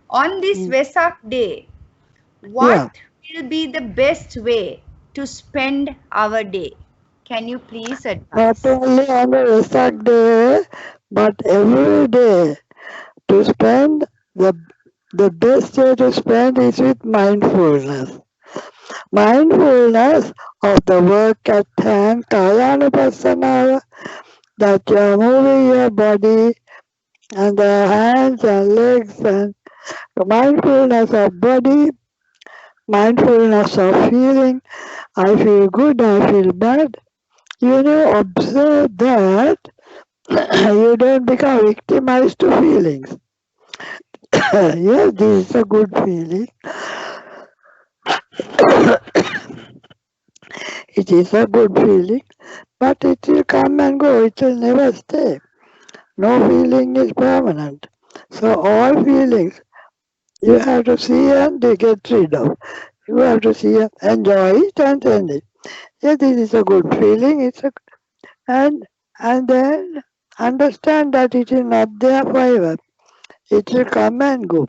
On this Mm. Vesak day, what Yeah, will be the best way to spend our day? Can you please not advise? only on the Wesak day, but every day to spend the best way to spend is with mindfulness. Mindfulness of the work at hand, Kayanupasana, that you are moving your body and the hands and legs, and mindfulness of body, mindfulness of feeling. I feel good, I feel bad. You know, observe that you don't become victimized to feelings. Yes, this is a good feeling. It is a good feeling, but it will come and go. It will never stay. No feeling is permanent. So all feelings you have to see and they get rid of. You have to see and enjoy it and end it. Yeah, this is a good feeling. And and then understand that it is not there forever. It will come and go.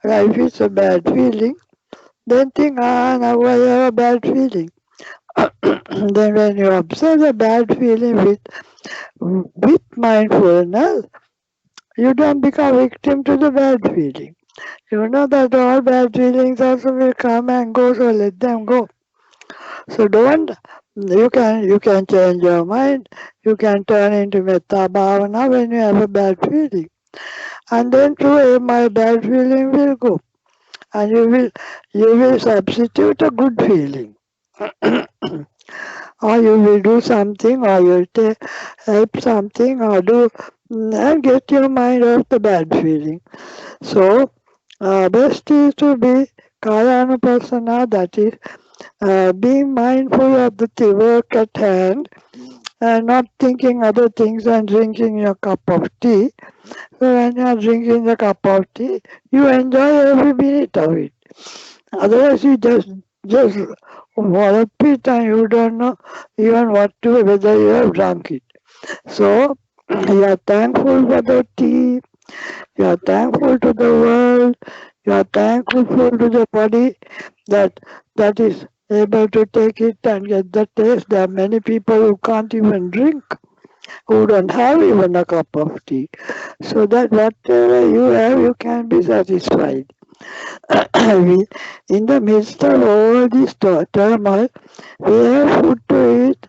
If it's a bad feeling, then think, now I have a bad feeling. Then when you observe the bad feeling with mindfulness, you don't become victim to the bad feeling. You know that all bad feelings also will come and go, so let them go. So don't you can change your mind. You can turn into metta bhavana when you have a bad feeling. And then too my bad feeling will go. And you will substitute a good feeling. Or you will do something, or you'll help something, or do and get your mind off the bad feeling. So best is to be Kayanupasana, that is being mindful of the work at hand and not thinking other things and drinking your cup of tea. So when you are drinking the cup of tea, you enjoy every minute of it. Otherwise, you just wallop it and you don't know even what to whether you have drunk it. So you are thankful for the tea. You are thankful to the world. You are thankful to the body that that is able to take it and get the taste. There are many people who can't even drink, who don't have even a cup of tea. So that whatever you have, you can be satisfied. we, in the midst of all this turmoil, we have food to eat,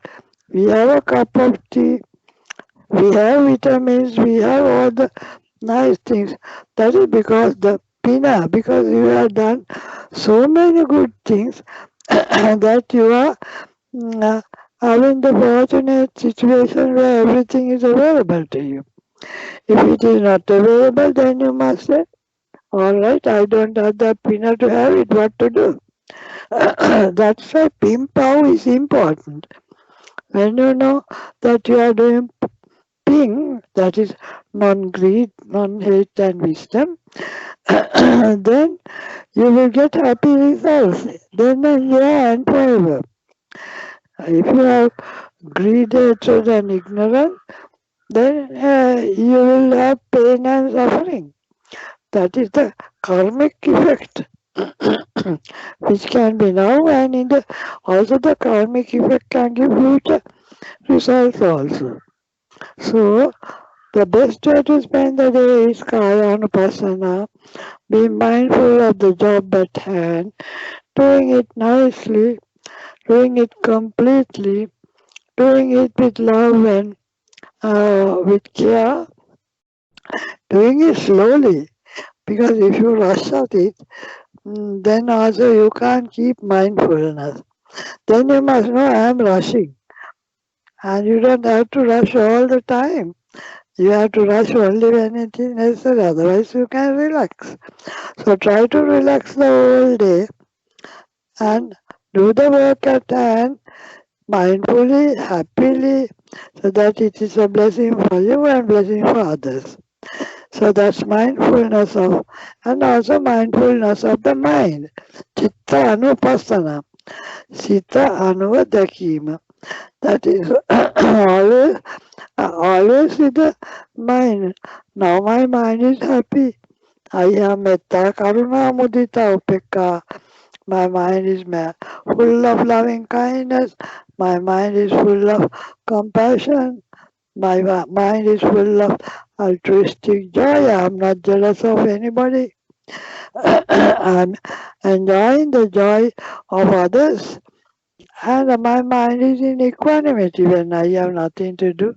we have a cup of tea, we have vitamins, we have all the nice things. That is because you have done so many good things that you are having the fortunate situation where everything is available to you. If it is not available, then you must say, all right, I don't have the peanut to have it, what to do? That's why Pimpao is important. When you know that you are doing Ping, that is non-greed, non-hate and wisdom, then you will get happy results. Then yeah, and forever. If you have greed, hatred and ignorance, then you will have pain and suffering. That is the karmic effect, which can be now and in the also the karmic effect can give future results also. So the best way to spend the day is kaya anupasana. Be mindful of the job at hand, doing it nicely, doing it completely, doing it with love and with care, doing it slowly. Because if you rush at it, then also you can't keep mindfulness. Then you must know I am rushing. And you don't have to rush all the time. You have to rush only when it is necessary, otherwise you can relax. So try to relax the whole day and do the work at hand mindfully, happily, so that it is a blessing for you and blessing for others. So that's mindfulness of, and also mindfulness of the mind. Chitta anupasana, sita anuvadakima. That is always with the mind. Now my mind is happy. I have metta, karuna, mudita, upekka. My mind is full of loving kindness. My mind is full of compassion. My mind is full of altruistic joy. I am not jealous of anybody. I'm enjoying the joy of others. And my mind is in equanimity when I have nothing to do.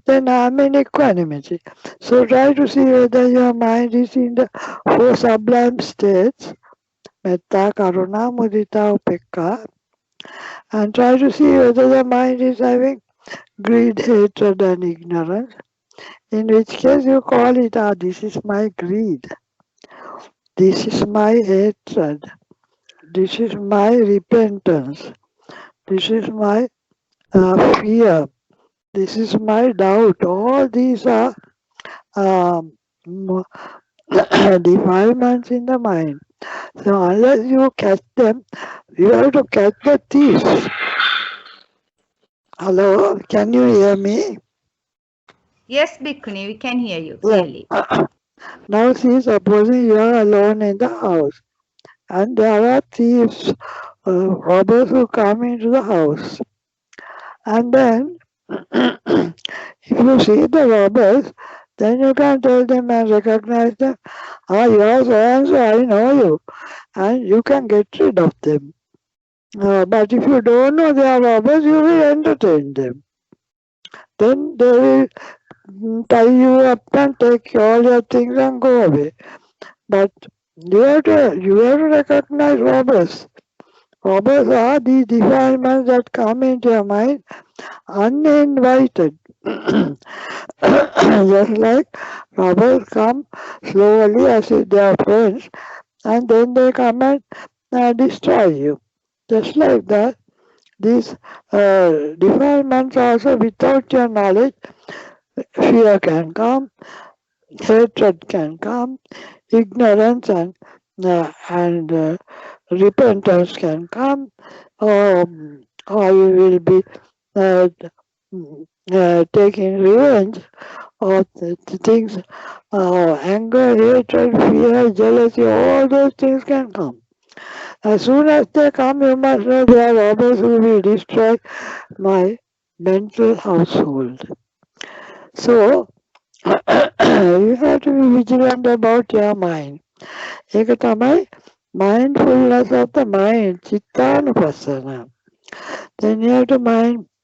Then I'm in equanimity. So try to see whether your mind is in the four sublime states, metta, karuna, mudita, upekka, and try to see whether the mind is having greed, hatred, and ignorance. In which case you call it, this is my greed, this is my hatred, this is my repentance, this is my fear, this is my doubt. All these are um, defilements in the mind. So unless you catch them, you have to catch the thieves. Hello, can you hear me? Yes, Bhikkhuni, we can hear you Yeah. clearly. Now see, supposing you are alone in the house and there are thieves, robbers who come into the house. And then, if you see the robbers, then you can tell them and recognize them. You are so and so, I know you. And you can get rid of them. But if you don't know they are robbers, you will entertain them. Then they will tie you up and take all your things and go away. But you have to recognize robbers. Robbers are the defilements that come into your mind uninvited. Just like robbers come slowly as if they are friends, and then they come and destroy you. Just like that, these defilements also without your knowledge, fear can come, hatred can come, ignorance and repentance can come, or you will be uh, taking revenge or the things, anger, hatred, fear, jealousy, all those things can come. As soon as they come, you must know they are robbers who will destroy my mental household. So, you have to be vigilant about your mind. ඒක තමයි mindfulness of the mind, chittanupassana. Then you have to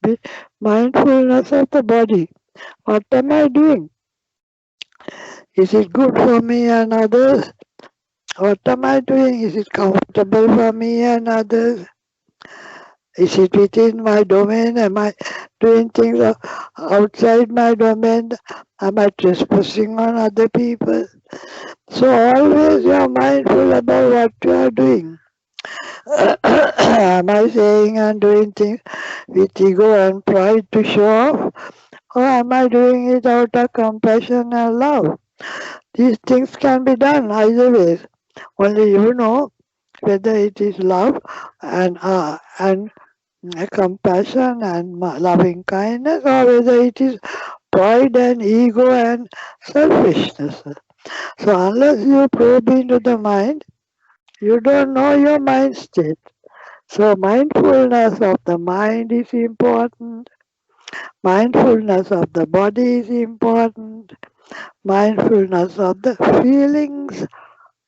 be mindfulness of the body. What am I doing? Is it good for me and others? What am I doing? Is it comfortable for me and others? Is it within my domain? Am I doing things outside my domain? Am I trespassing on other people? So always you are mindful about what you are doing. Am I saying and doing things with ego and pride to show off? Or am I doing it out of compassion and love? These things can be done either ways. Only you know whether it is love and compassion and loving kindness, or whether it is pride and ego and selfishness. So unless you probe into the mind, you don't know your mind state. So mindfulness of the mind is important. Mindfulness of the body is important. Mindfulness of the feelings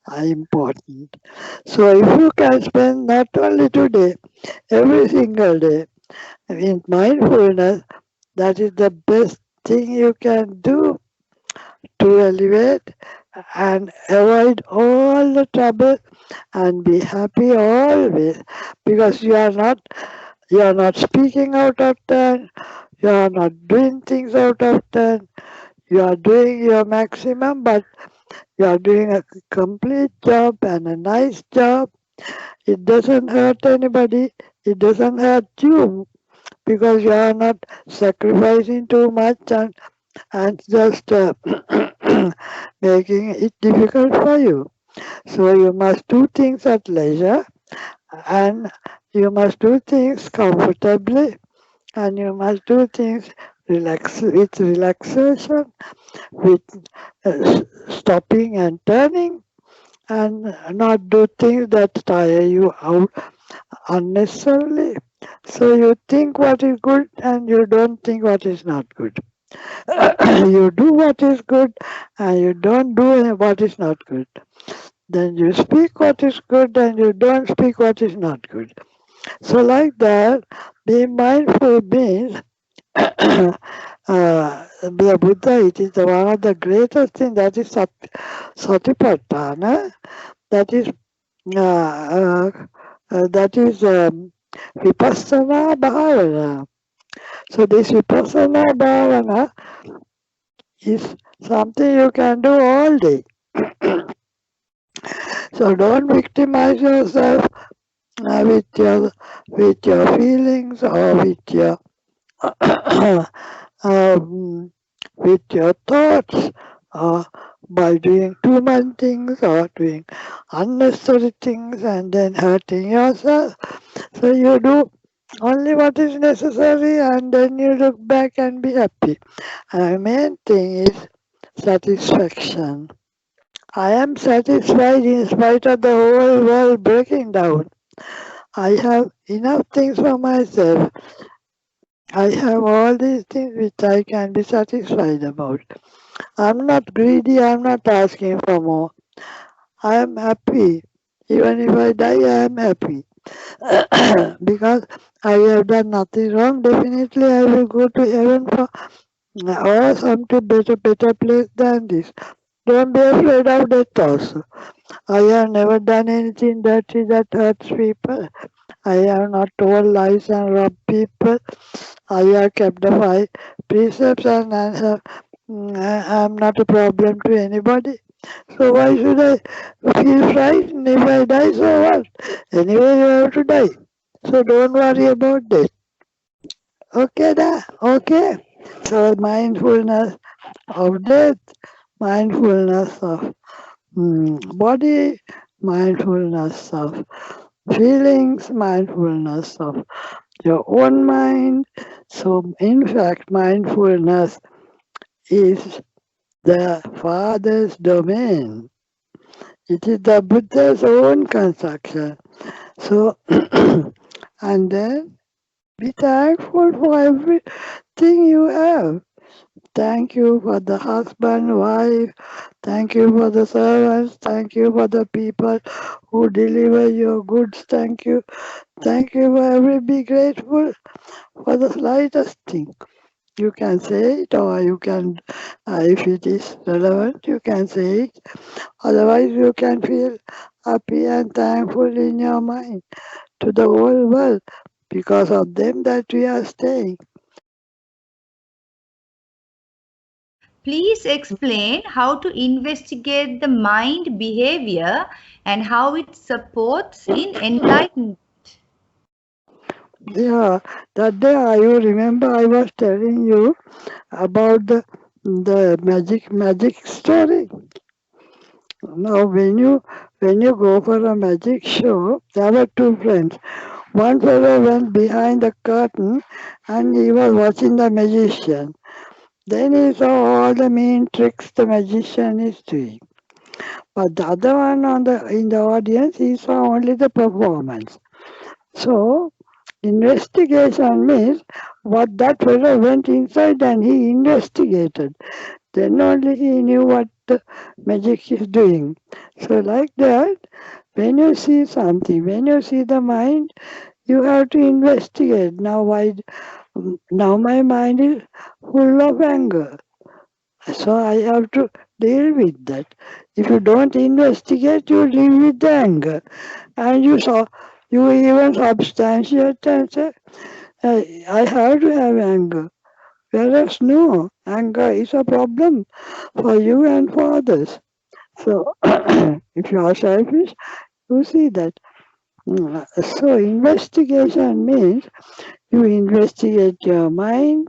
are important. So if you can spend not only today, every single day in mindfulness, that is the best thing you can do to elevate and avoid all the trouble and be happy always, because you are not speaking out of turn, you are not doing things out of turn, you are doing your maximum, but you are doing a complete job and a nice job. It doesn't hurt anybody, it doesn't hurt you, because you are not sacrificing too much and just making it difficult for you. So you must do things at leisure, and you must do things comfortably, and you must do things with relaxation, with stopping and turning, and not do things that tire you out unnecessarily. So you think what is good and you don't think what is not good. You do what is good and you don't do what is not good. Then you speak what is good and you don't speak what is not good. So like that, being mindful means the Buddha, it is one of the greatest things that is Satipatthana, that is Vipassana Bhavana. So this Vipassana Bhavana is something you can do all day. So don't victimize yourself with your feelings or um, with your thoughts or by doing too much things or doing unnecessary things and then hurting yourself. So you do only what is necessary and then you look back and be happy. And the main thing is satisfaction. I am satisfied in spite of the whole world breaking down. I have enough things for myself. I have all these things which I can be satisfied about. I'm not greedy, I'm not asking for more. I am happy. Even if I die, I am happy. Because I have done nothing wrong, definitely I will go to heaven for or some to better place than this. Don't be afraid of death also. I have never done anything dirty that hurts people. I have not told lies and robbed people. I have kept the five precepts and I am not a problem to anybody. So why should I feel frightened if I die? So what? Anyway, you have to die. So don't worry about that. Okay, da? Okay. So mindfulness of death, mindfulness of body, mindfulness of feelings, mindfulness of your own mind. So, in fact, mindfulness is the Father's domain. It is the Buddha's own construction. So, and then be thankful for everything you have. Thank you for the husband, wife. Thank you for the servants. Thank you for the people who deliver your goods. Thank you. Thank you for every. Be grateful for the slightest thing. You can say it, or you can, if it is relevant, you can say it. Otherwise, you can feel happy and thankful in your mind to the whole world because of them that we are staying. Please explain how to investigate the mind behavior and how it supports in enlightenment. Yeah, that day I you remember I was telling you about the magic story. Now when you go for a magic show, there were two friends. One fellow went behind the curtain and he was watching the magician. Then he saw all the mean tricks the magician is doing. But the other one in the audience, he saw only the performance. So investigation means what that fellow went inside and he investigated. Then only he knew what the magic is doing. So like that, when you see something, when you see the mind, you have to investigate. Now my mind is full of anger. So I have to deal with that. If you don't investigate, you live with the anger. And you even substantiate and say, I have to have anger. Whereas no, anger is a problem for you and for others. So if you are selfish, you see that. So investigation means you investigate your mind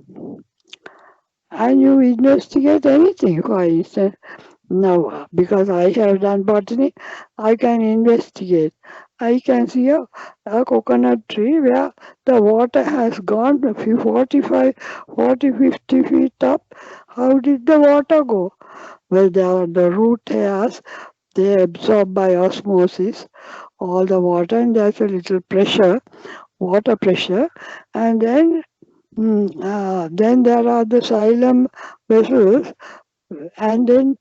and you investigate anything. For instance, now because I have done botany, I can investigate. I can see a coconut tree where the water has gone a few 45, 40, 50 feet up. How did the water go? Well, there are the root hairs, they absorb by osmosis all the water, and there's a little pressure, water pressure, and then there are the xylem vessels, and then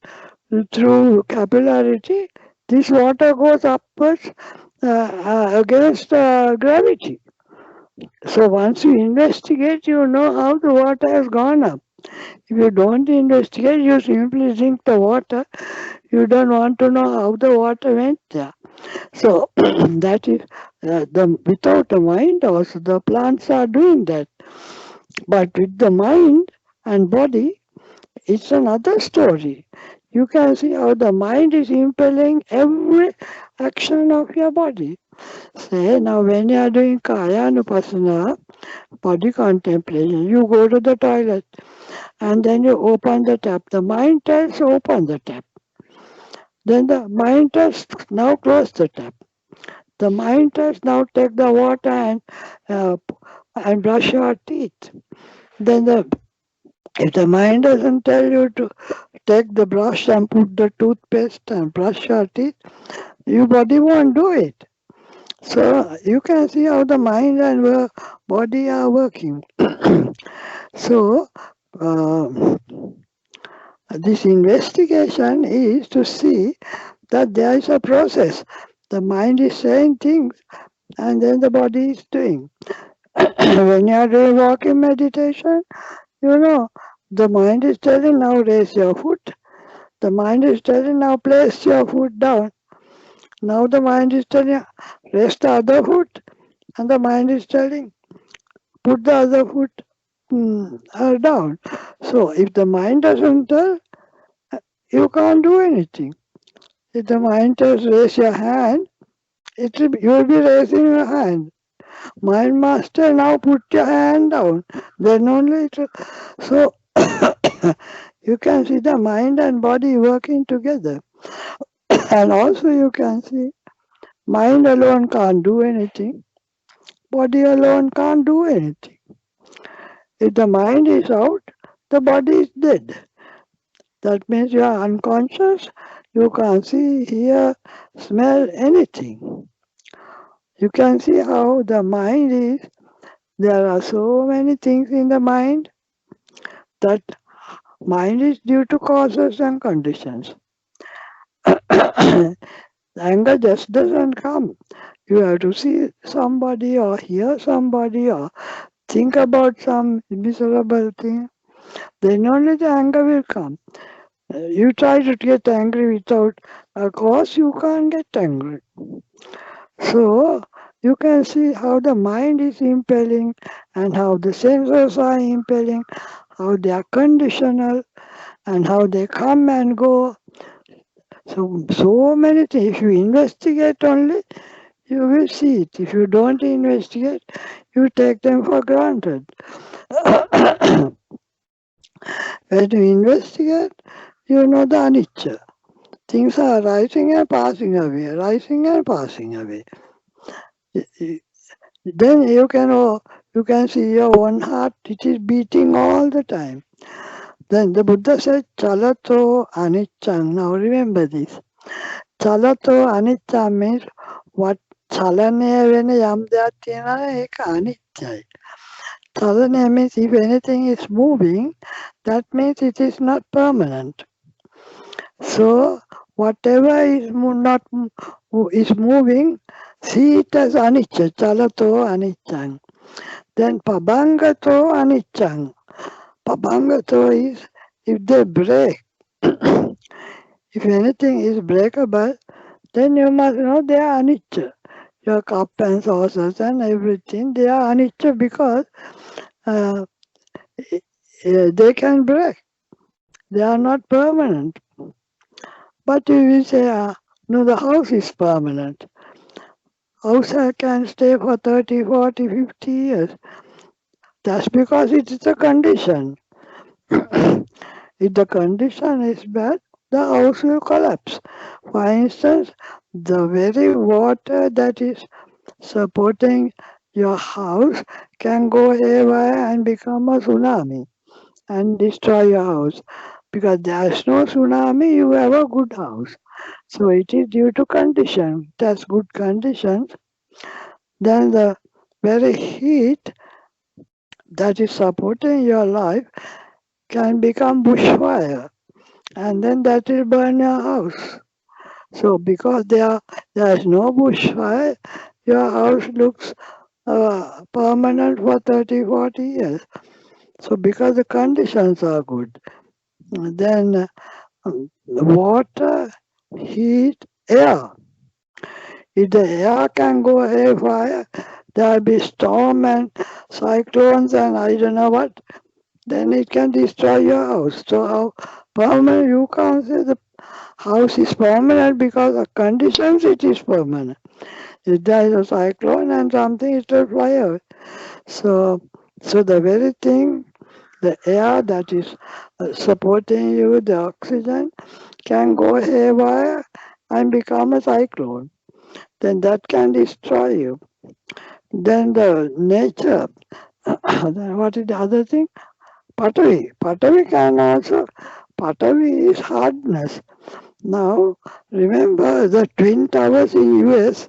through capillarity, this water goes upwards against gravity. So once you investigate, you know how the water has gone up. If you don't investigate, you simply drink the water. You don't want to know how the water went there. So that is the without a mind also the plants are doing that. But with the mind and body, it's another story. You can see how the mind is impelling every action of your body. Say now when you are doing kaya anupasana, body contemplation, you go to the toilet and then you open the tap. The mind tells open the tap. Then the mind tells now close the tap. The mind tells now take the water uh, and brush your teeth. Then if the mind doesn't tell you to take the brush and put the toothpaste and brush your teeth, your body won't do it. So you can see how the mind and body are working. So uh, this investigation is to see that there is a process. The mind is saying things and then the body is doing. When you are doing walking meditation, you know, the mind is telling now raise your foot. The mind is telling now place your foot down. Now the mind is telling raise the other foot. And the mind is telling put the other foot down. So if the mind doesn't tell, you can't do anything. If the mind tells raise your hand, you will be raising your hand. Mind master, now put your hand down. Then only it will. So you can see the mind and body working together. And also you can see mind alone can't do anything. Body alone can't do anything. If the mind is out, the body is dead. That means you are unconscious. You can't see, hear, smell anything. You can see how the mind is. There are so many things in the mind that mind is due to causes and conditions. Anger just doesn't come. You have to see somebody or hear somebody or think about some miserable thing. Then only the anger will come. You try to get angry without a cause, you can't get angry. So you can see how the mind is impelling and how the senses are impelling, how they are conditional and how they come and go. So many things. If you investigate only, you will see it. If you don't investigate, you take them for granted. When you investigate, you know the anicca. Things are rising and passing away, rising and passing away. Then you can see your own heart, it is beating all the time. Then the Buddha said, Chalato Anichang. Now remember this. Chalato Anicca means what චලනය වෙන යම් දෙයක් තියෙනවා ඒක අනිත්‍යයි. චලනය means if anything is moving, that means it is not permanent. So whatever not is moving, see it as anicca, chalato aniccang. Then pabhangato aniccang. Pabhangato is if they break. If anything is breakable, then you must know they are anicca. Your cup and saucers and everything, they are anicca because uh, they can break. They are not permanent. But you will say, no, the house is permanent. House can stay for 30, 40, 50 years. That's because it is a condition. If the condition is bad, the house will collapse. For instance, The very water that is supporting your house can go haywire and become a tsunami and destroy your house. Because there's no tsunami, you have a good house. So it is due to condition. That's good conditions. Then the very heat that is supporting your life can become bushfire, and then that will burn your house. So because there is no bushfire, your house looks permanent for 30, 40 years. So because the conditions are good, then water, heat, air. If the air can go haywire, there'll be storm and cyclones and I don't know what, then it can destroy your house. So how permanent, you can't say the house is permanent because of conditions it is permanent. If there is a cyclone and something, it will fly away. So, so the very thing, the air that is supporting you, the oxygen, can go haywire and become a cyclone. Then that can destroy you. Then the nature, then what is the other thing? Pottery. Pottery can also, pottery is hardness. Now, remember the Twin Towers in US,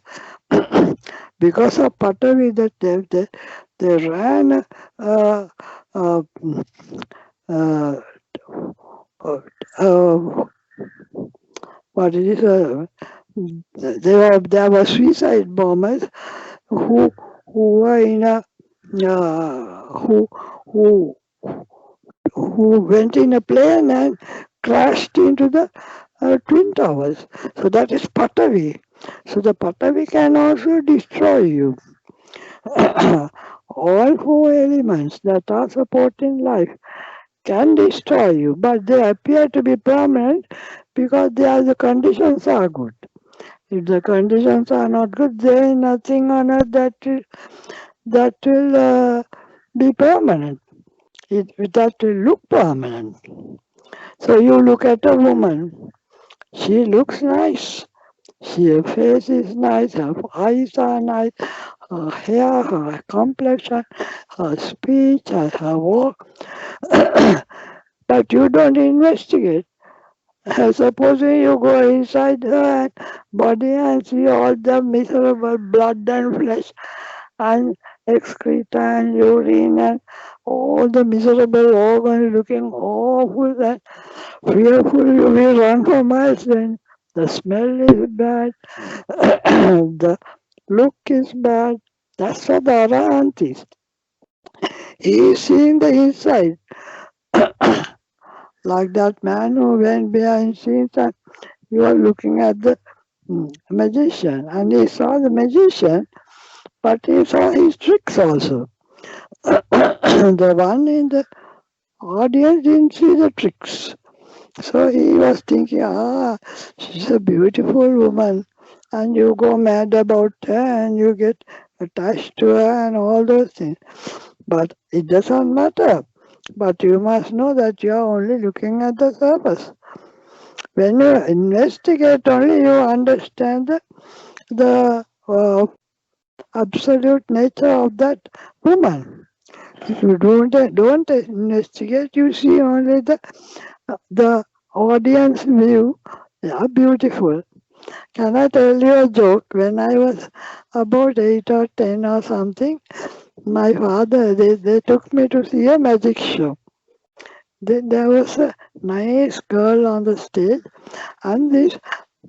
because of pottery that they ran uh, uh, uh, uh, uh, what it is, there were suicide bombers who were in a who who who went in a plane and crashed into the twin towers. So that is pottery. So the pottery can also destroy you. All four elements that are supporting life can destroy you, but they appear to be permanent because the conditions are good. If the conditions are not good, there is nothing on earth that will be permanent. That will look permanent. So you look at a woman, she looks nice. Her face is nice, her eyes are nice, her hair, her complexion, her speech, her walk. But you don't investigate. Supposing you go inside her body and see all the miserable blood and flesh and excreta and urine and all the miserable organs looking awful and fearful, you will run for miles then. The smell is bad, the look is bad. That's what the Arahant is. He is seeing the inside, like that man who went behind scenes and you are looking at the magician. And he saw the magician, but he saw his tricks also. The one in the audience didn't see the tricks. So he was thinking, she's a beautiful woman. And you go mad about her and you get attached to her and all those things. But it doesn't matter. But you must know that you are only looking at the surface. When you investigate only, you understand the absolute nature of that woman. If you don't investigate, you see only the audience view. They are beautiful. Can I tell you a joke? When I was about 8 or 10 or something, my father they took me to see a magic show. Then there was a nice girl on the stage, and this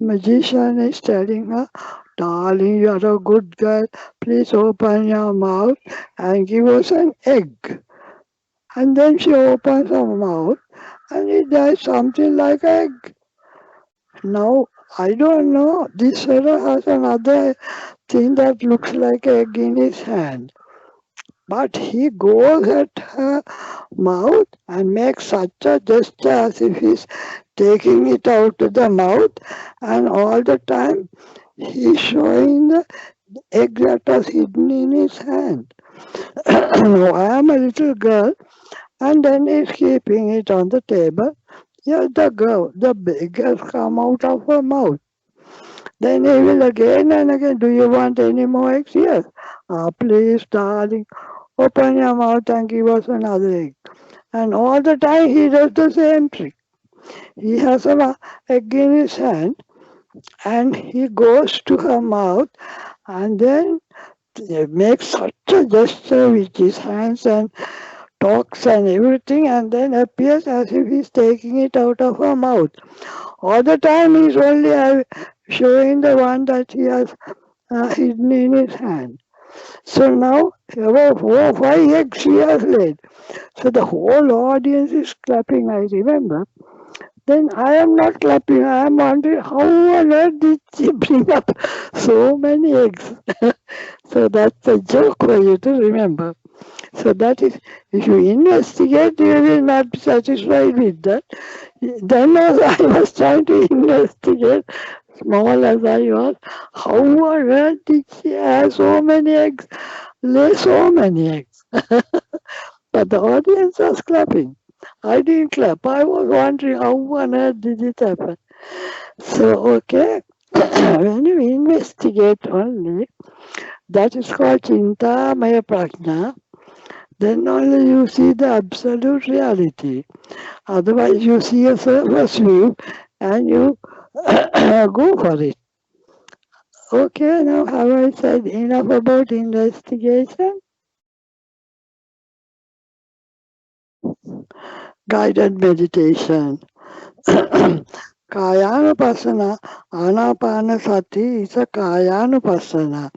magician is telling her, "Darling, you are a good girl. Please open your mouth and give us an egg." And then she opens her mouth, and it does something like egg. Now I don't know. This fellow has another thing that looks like egg in his hand. But he goes at her mouth and makes such a gesture as if he's taking it out to the mouth, and all the time he's showing the egg that was hidden in his hand. Now I am a little girl, and then he's keeping it on the table. Yeah, the egg has come out of her mouth. Then he will again and again, do you want any more eggs? Yes. Please, darling, open your mouth and give us another egg. And all the time he does the same trick. He has a egg in his hand and he goes to her mouth and then makes such a gesture with his hands and talks and everything and then appears as if he's taking it out of her mouth. All the time he's only showing the one that he has hidden in his hand. So now about 4 or 5 eggs he has laid. So the whole audience is clapping, I remember. Then I am not clapping, I am wondering how on earth did she bring up so many eggs? So that's a joke for you to remember. So that is, if you investigate, you will not be satisfied with that. Then as I was trying to investigate, small as I was, how on earth did she have so many eggs, lay so many eggs? But the audience was clapping. I didn't clap. I was wondering how on earth did it happen. So, okay, when you investigate only, that is called Chinta Maya Prajna, then only you see the absolute reality. Otherwise, you see a surface view and you go for it. Okay, now have I said enough about investigation? Guided meditation. Kayanupasana, Anapanasati is a Kayanupasana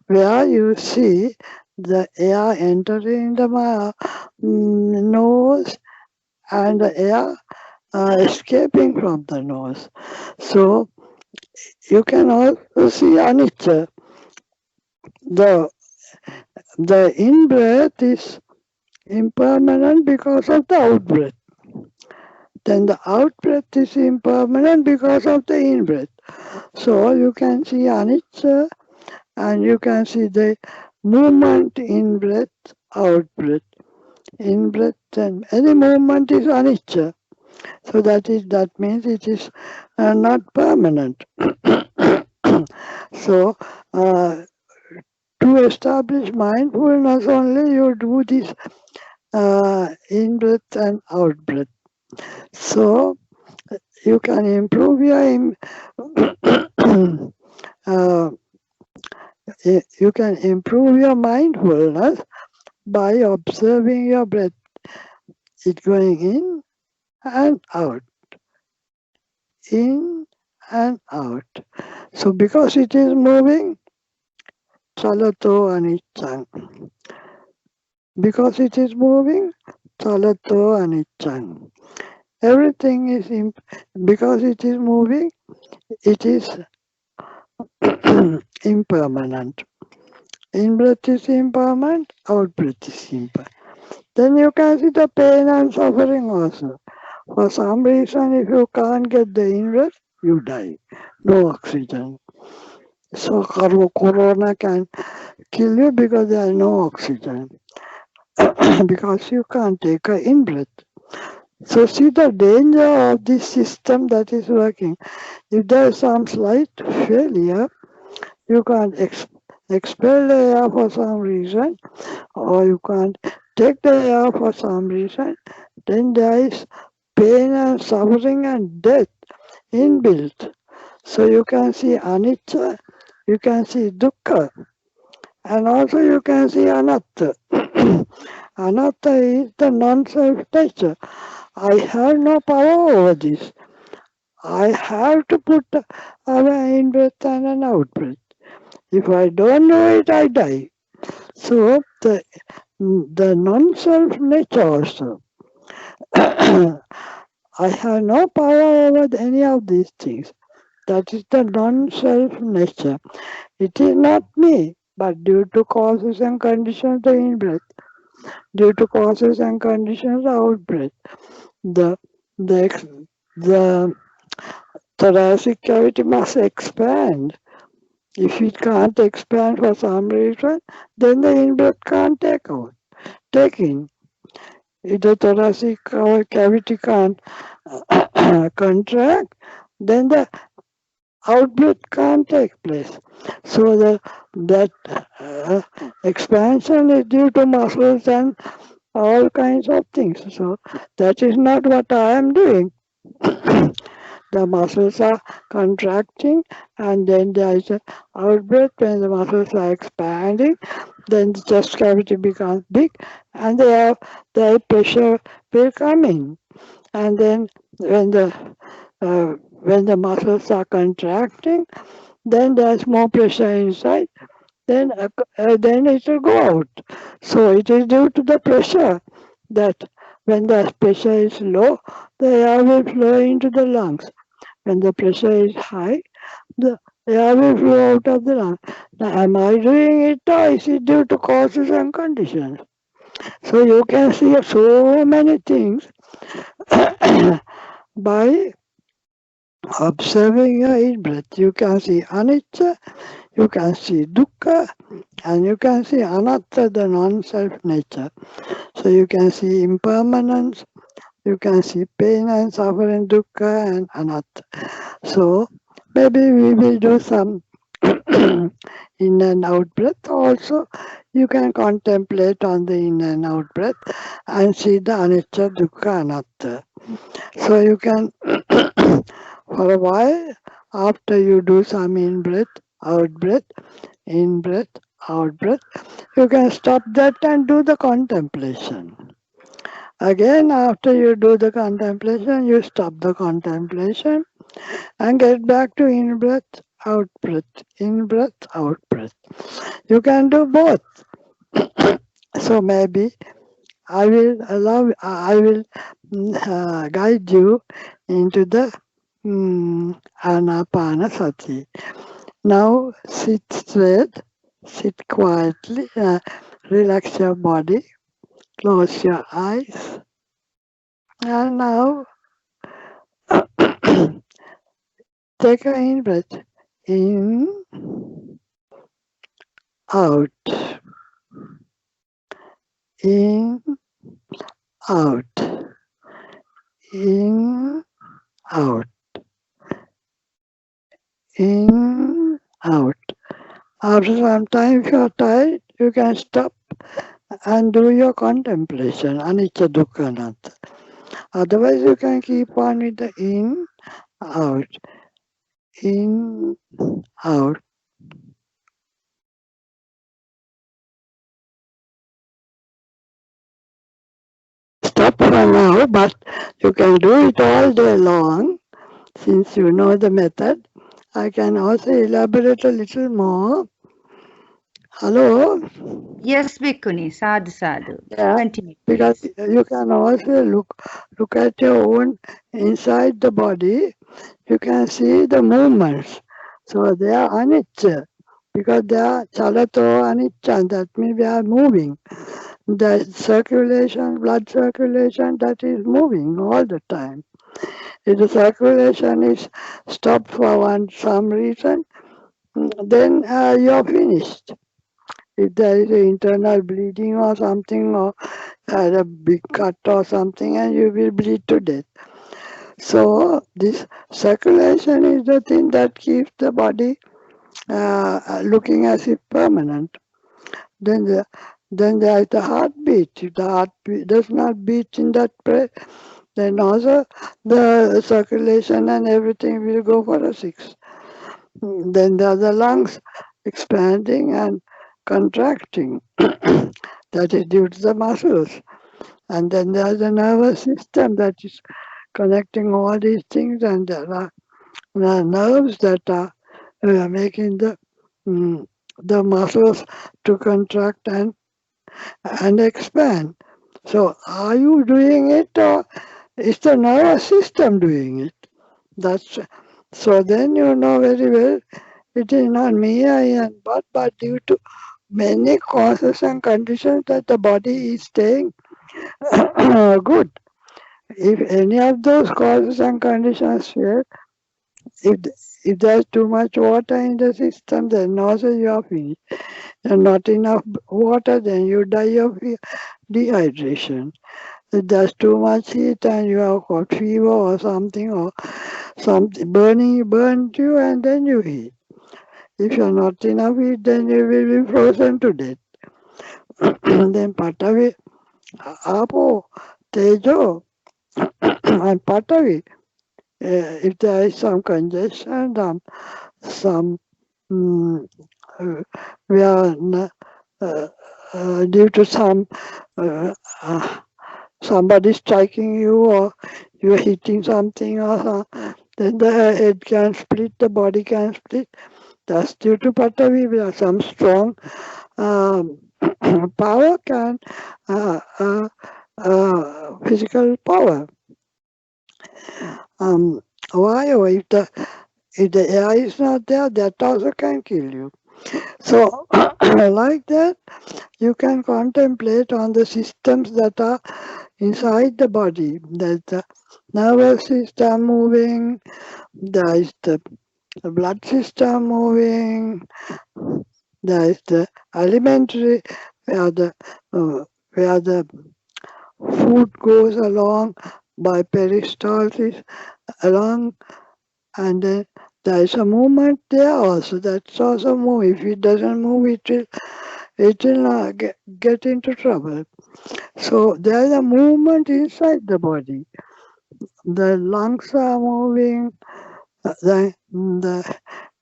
where you see the air entering the nose and the air escaping from the nose. So you can also see anicca. The the in breath is impermanent because of the out breath. Then the out breath is impermanent because of the in breath. So you can see anicca and you can see the movement in breath, out breath. In breath and any movement is anicca. So that means it is not permanent. So to establish mindfulness only you do this in breath and out breath. So you can improve your uh, you can improve your mindfulness by observing your breath, it going and out, in and out. So because it is moving, chalato anichang. Because it is moving, chalato anichang. Everything is because it is moving, it is impermanent. In breath is impermanent, out breath is impermanent. Then you can see the pain and suffering also. For some reason, if you can't get the in breath, you die. No oxygen. So corona can kill you because there is no oxygen. Because you can't take a in breath. So see the danger of this system that is working. If there is some slight failure, you can't expel the air for some reason, or you can't take the air for some reason, then there is pain and suffering and death inbuilt. So you can see anicca, you can see dukkha, and also you can see anatta. Anatta is the non-self nature. I have no power over this. I have to put an in-breath and an out-breath. If I don't know it, I die. So the non-self nature also. I have no power over any of these things. That is the non-self nature. It is not me, but due to causes and conditions, the in-breath. Due to causes and conditions, the out-breath. The, the thoracic cavity must expand. If it can't expand for some reason, then the in-breath can't take in. If the thoracic cavity can't contract, then the out-breath can't take place. So that uh, expansion is due to muscles and all kinds of things. So that is not what I am doing. The muscles are contracting, and then there is an out-breath when the muscles are expanding. Then the chest cavity becomes big, and the pressure will come in. And then when the muscles are contracting, then there's more pressure inside. Then it will go out. So it is due to the pressure that when the pressure is low, the air will flow into the lungs. When the pressure is high, the air will flow out of the lungs. Now, am I doing it or is it due to causes and conditions? So you can see so many things by observing your in-breath. You can see anicca, you can see dukkha, and you can see anatta, the non-self nature. So you can see impermanence, you can see pain and suffering, dukkha and anatta. So maybe we will do some in and out breath. Also, you can contemplate on the in and out breath and see the anicca, dukkha, anatta. So you can, for a while, after you do some in breath, out breath, you can stop that and do the contemplation. Again, after you do the contemplation, you stop the contemplation and get back to in breath, out breath. You can do both. So maybe I will guide you into the anapanasati. Now sit straight, sit quietly, relax your body, close your eyes, and now take a in breath. In, out, in, out, in, out, in, out. After some time, if you are tired, you can stop and do your contemplation, anicca dukkha anatta. Otherwise, you can keep on with the out, in, out. Stop for now, but you can do it all day long. Since you know the method, I can also elaborate a little more. Hello? Yes, Bhikkhuni. Sadhu, sadhu. Yeah, Continue, because please. you can also look at your own inside the body. You can see the movements. So they are anicca because they are chalato anicca. That means they are moving. The circulation, blood circulation, that is moving all the time. If the circulation is stopped for some reason, then you're finished. If there is internal bleeding or something, or had a big cut or something, and you will bleed to death. So this circulation is the thing that keeps the body looking as if permanent. Then then there is the heartbeat. If the heartbeat does not beat in that place, then also the circulation and everything will go for a six. Then there are the lungs expanding and contracting. That is due to the muscles. And then there is the nervous system that is connecting all these things, and there are nerves that are making the muscles to contract and expand. So, are you doing it, or is the nervous system doing it? That's so. Then you know very well it is not me, I, and but due to many causes and conditions that the body is staying good. If any of those causes and conditions fail, if if there's too much water in the system, then also you are finished. And not enough water, then you die of dehydration. If there's too much heat and you have got fever or something, or something burnt you and then you eat. If you're not enough heat, then you will be frozen to death. Then Patavi, Apo, Tejo, and Patavi. If there is some congestion, some mm, uh, we are uh, due to some uh, uh, somebody striking you or you're hitting something or then the head can split, the body can split. That's due to Patavi. We have some strong um, power can physical power. Um, why? Or if the air is not there, that also can kill you. So, like that, you can contemplate on the systems that are inside the body. There's the nervous system moving, there is the blood system moving, there is the alimentary where the uh, where the food goes along by peristalsis along, and then there is a movement there also. That's also move. If it doesn't move, it will not get into trouble. So there is a movement inside the body. The lungs are moving, the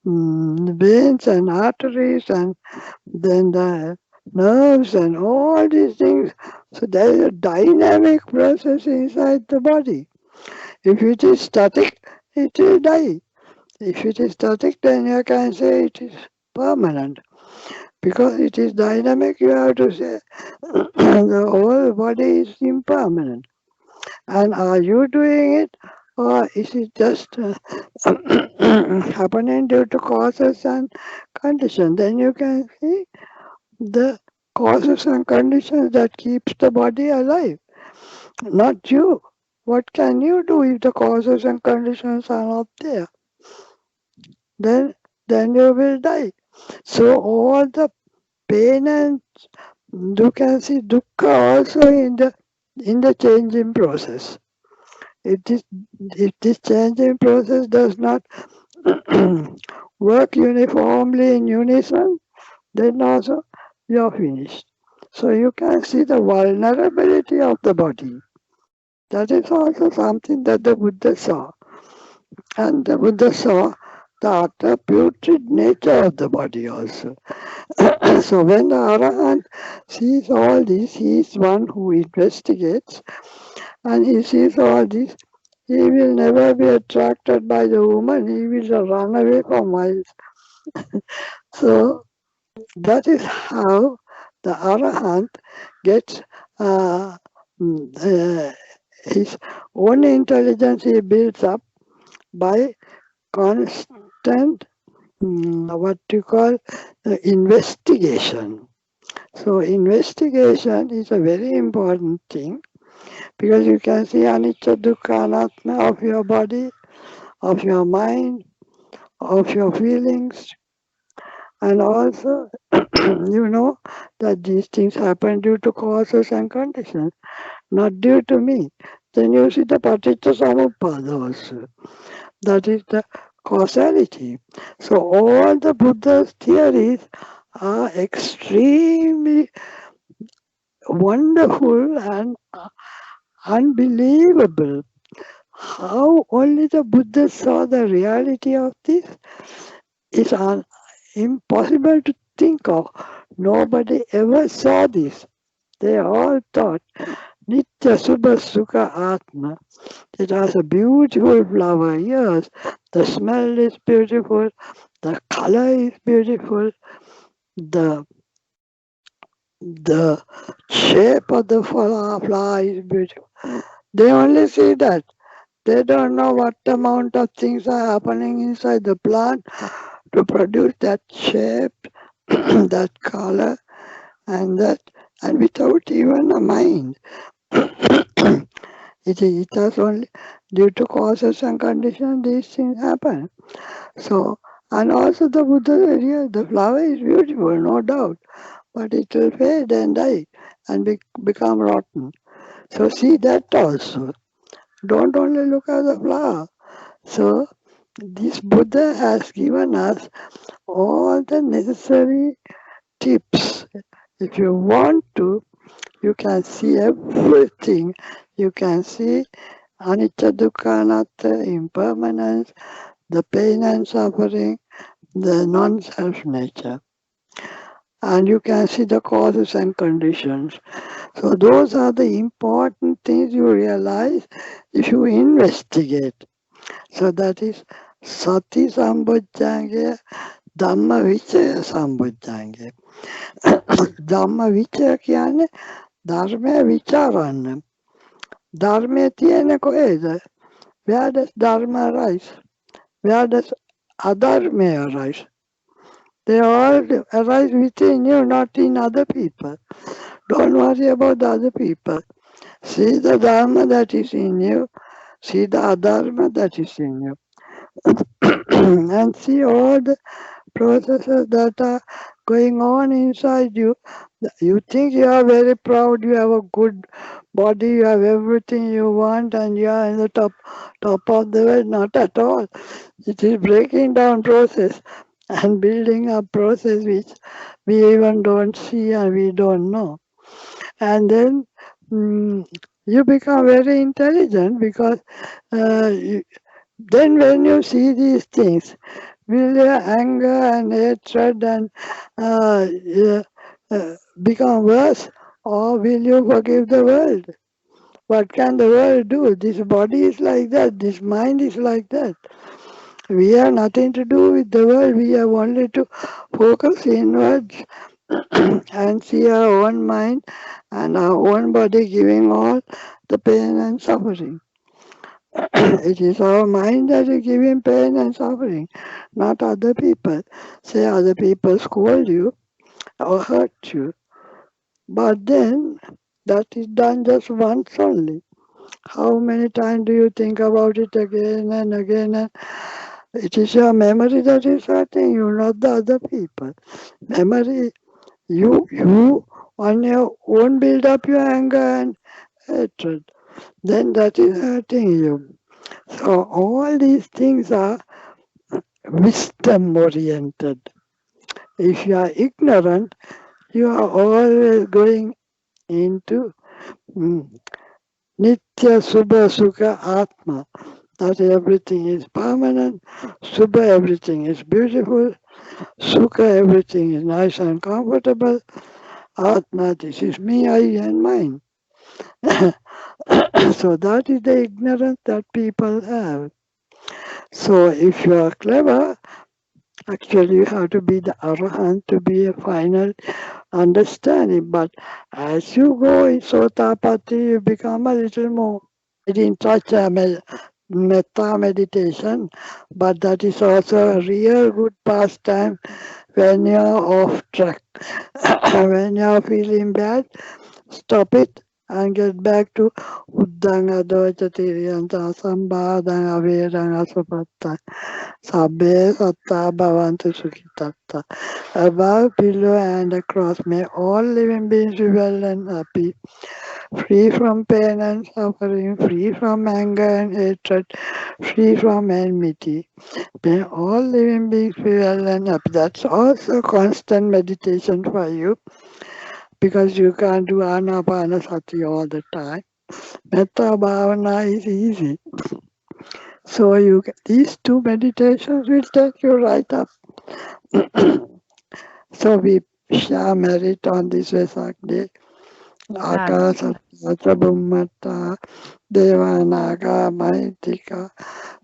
veins and arteries, and then the nerves and all these things. So there is a dynamic process inside the body. If it is static, it will die. If it is static, then you can say it is permanent. Because it is dynamic, you have to say the whole body is impermanent. And are you doing it, or is it just happening due to causes and conditions? Then you can see the causes and conditions that keeps the body alive, not you. What can you do if the causes and conditions are not there? Then, then you will die. So all the pain and you can see dukkha also in the changing process. If this changing process does not work uniformly in unison, then also you're finished. So you can see the vulnerability of the body. That is also something that the Buddha saw. And the Buddha saw the utter putrid nature of the body also. So when the Arahant sees all this, he is one who investigates and he sees all this. He will never be attracted by the woman, he will run away for miles. So that is how the Arahant gets uh, mm, uh, his own intelligence he builds up by constant what you call investigation. So investigation is a very important thing because you can see anicca dukkha anatta of your body, of your mind, of your feelings, and also you know that these things happen due to causes and conditions, not due to me. Then you see the paticca samuppada also. That is the causality. So all the Buddha's theories are extremely wonderful and unbelievable. How only the Buddha saw the reality of this is impossible to think of. Nobody ever saw this. They all thought Nitya Subha Sukha Atma. It has a beautiful flower. Yes, the smell is beautiful, the color is beautiful, the the shape of the flower is beautiful. They only see that. They don't know what amount of things are happening inside the plant to produce that shape, that color, and that, and without even a mind. It has only due to causes and conditions these things happen. So, and also the Buddha said, yeah, the flower is beautiful, no doubt, but it will fade and die and become rotten. So see that also. Don't only look at the flower. So this Buddha has given us all the necessary tips. If you want to, you can see everything. You can see anicca dukkha anatta, impermanence, the pain and suffering, the non-self nature. And you can see the causes and conditions. So those are the important things you realize if you investigate. So that is Sati Sambojjhanga, Dhamma Vichaya Sambojjhanga. Dhamma Vichaya කියන්නේ ධර්මය විචාරන්න. ධර්මය තියෙන්නේ කොහෙද? Where does Dharma arise? Where does adharma arise? They all arise within you, not in other people. Don't worry about the other people. See the Dharma that is in you. See the adharma that is in you. And see all the processes that are going on inside you. You think you are very proud, you have a good body, you have everything you want, and you are in the top of the world. Not at all. It is breaking down process and building up process which we even don't see and we don't know. And then mm, you become very intelligent because you, then when you see these things, will your anger and hatred and yeah, become worse, or will you forgive the world? What can the world do? This body is like that, this mind is like that. We have nothing to do with the world, we have only to focus inwards and see our own mind and our own body giving all the pain and suffering. It is our mind that is giving pain and suffering, not other people. Say other people scold you or hurt you, but then that is done just once only. How many times do you think about it again and again? And it is your memory that is hurting you, not the other people. Memory, you on your own build up your anger and hatred. Then that is hurting you. So all these things are wisdom oriented. If you are ignorant, you are always going into mm, Nitya Subha Sukha Atma. That everything is permanent, Subha everything is beautiful, Sukha everything is nice and comfortable, Atma this is me, I and mine. So that is the ignorance that people have. So if you are clever, actually you have to be the Arahant to be a final understanding. But as you go in Sotapatti, you become a little more. I didn't touch metta meditation, but that is also a real good pastime when you're off track. When you're feeling bad, stop it and get back to Uddang Advaita Tiriyanta Sambhadang Avedang Asupatta Sabbe Satta Bhavantu Sukhitatta. Above, below and across, may all living beings be well and happy, free from pain and suffering, free from anger and hatred, free from enmity. May all living beings be well and happy. That's also constant meditation for you because you can't do anapanasati all the time. Metta bhavana is easy. So these two meditations will take you right up. So we share merit on this Vesak day. Sadhu. Akasata Bummata Devanaga Maitika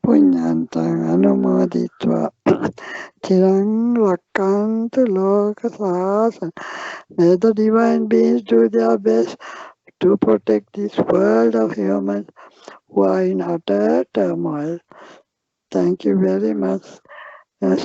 Punyantang Anumoditva Tirang Rakantu Lokasasa. May the divine beings do their best to protect this world of humans who are in utter turmoil. Thank you very much.